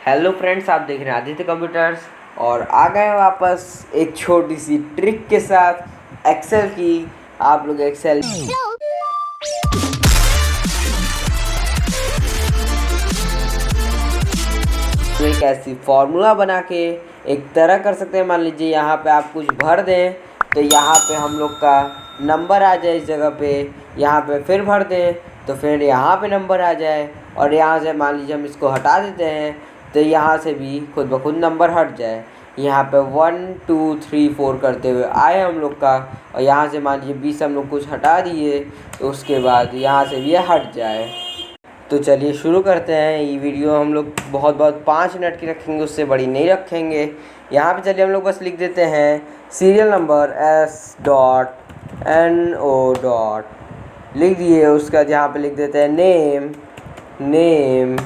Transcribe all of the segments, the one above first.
Hello friends, आप देख रहे हैं आदित्य कंप्यूटर्स और आ गए हैं वापस एक छोटी सी ट्रिक के साथ एक्सेल की। आप लोग एक्सेल तो एक ऐसी फॉर्मूला बना के एक तरह कर सकते हैं। मान लीजिए यहाँ पे आप कुछ भर दें तो यहाँ पे हम लोग का नंबर आ जाए इस जगह पे, यहाँ पे फिर भर दें तो फिर यहाँ पे नंबर आ जाए, और यहाँ से मान लीजिए हम इसको हटा देते हैं तो यहाँ से भी खुद ब खुद नंबर हट जाए। यहाँ पे 1 2 3 4 करते हुए आए हम लोग का, और यहाँ से मान लीजिए 20 हम लोग कुछ हटा दिए तो उसके बाद यहाँ से भी ये हट जाए। तो चलिए शुरू करते हैं। ये वीडियो हम लोग बहुत 5 मिनट की रखेंगे, उससे बड़ी नहीं रखेंगे। यहाँ पे चलिए हम लोग बस लिख देते हैं सीरियल नंबर S.NO. लिख दिए। उसका यहाँ पे लिख देते हैं नेम।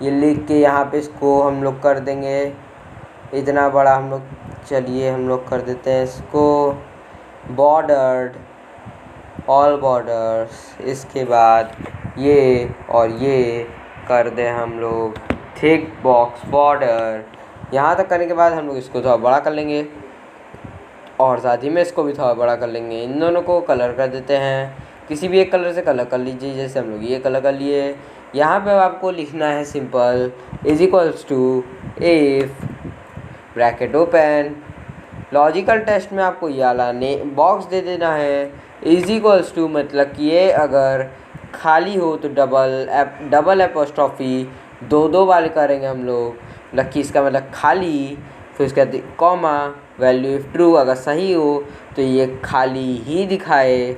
ये लिख के यहाँ पे इसको हम लोग कर देंगे इतना बड़ा। हम लोग चलिए हम लोग कर देते हैं इसको बॉर्डर्ड, ऑल बॉर्डर्स। इसके बाद ये और ये कर दें हम लोग थिक बॉक्स बॉर्डर। यहाँ तक करने के बाद हम लोग इसको थोड़ा बड़ा कर लेंगे और साथ ही में इसको भी थोड़ा बड़ा कर लेंगे। इन दोनों को कलर कर देते हैं, किसी भी एक कलर से कलर कर लीजिए। जैसे हम लोग ये कलर कर लिए। यहाँ पे आपको लिखना है simple =, if bracket open. Logical test में आपको ये वाला बॉक्स दे देना है =, मतलब कि ये अगर खाली हो तो डबल एपोस्ट्रॉफी दो बार करेंगे हम लोग, मतलब कि इसका मतलब खाली, फिर उसके बाद कॉमा, वैल्यू इफ़ ट्रू अगर सही हो तो ये खाली ही दिखाए,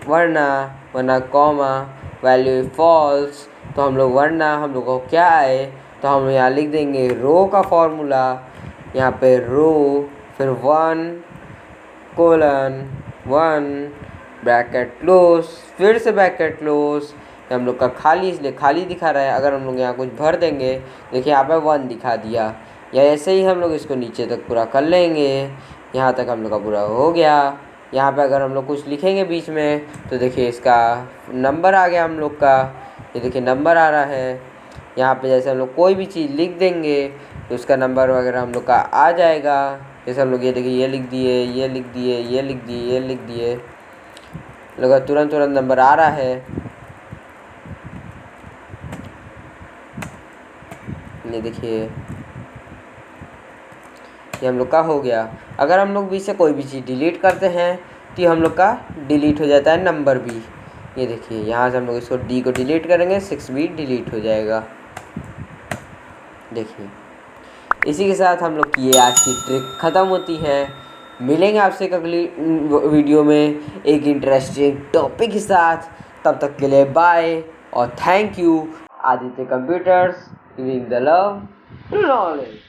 वरना कॉमा, वैल्यू इफ़ फॉल्स तो हम लोग हम लोग को क्या आए तो हम यहाँ लिख देंगे रो का फॉर्मूला। यहाँ पे रो फिर 1:1 ब्रैकेट क्लोज, फिर से ब्रैकेट क्लोज। हम लोग का खाली इसलिए खाली दिखा रहा है। अगर हम लोग यहाँ कुछ भर देंगे, देखिए यहाँ पे 1 दिखा दिया। या ऐसे ही हम लोग इसको नीचे तक पूरा कर लेंगे। यहाँ तक हम लोग का पूरा हो गया। यहाँ पे अगर हम लोग कुछ लिखेंगे बीच में तो देखिए इसका नंबर आ गया हम लोग का। ये देखिए नंबर आ रहा है। यहाँ पे जैसे हम लोग कोई भी चीज़ लिख देंगे तो उसका नंबर वगैरह हम लोग का आ जाएगा। जैसे हम लोग ये देखिए ये लिख दिए, ये लिख दिए, ये लिख दिए, ये लिख दिए, लगा तुरंत नंबर आ रहा है। ये देखिए ये हम लोग का हो गया। अगर हम लोग बीच से कोई भी चीज़ डिलीट करते हैं तो ये हम लोग का डिलीट हो जाता है नंबर भी। ये देखिए यहाँ से हम लोग इसको डी को डिलीट करेंगे, 6 भी डिलीट हो जाएगा। देखिए इसी के साथ हम लोग की ये आज की ट्रिक ख़त्म होती है। मिलेंगे आपसे एक अगली वीडियो में एक इंटरेस्टिंग टॉपिक के साथ। तब तक के लिए बाय और thank you. Aditya computers, giving the love to knowledge.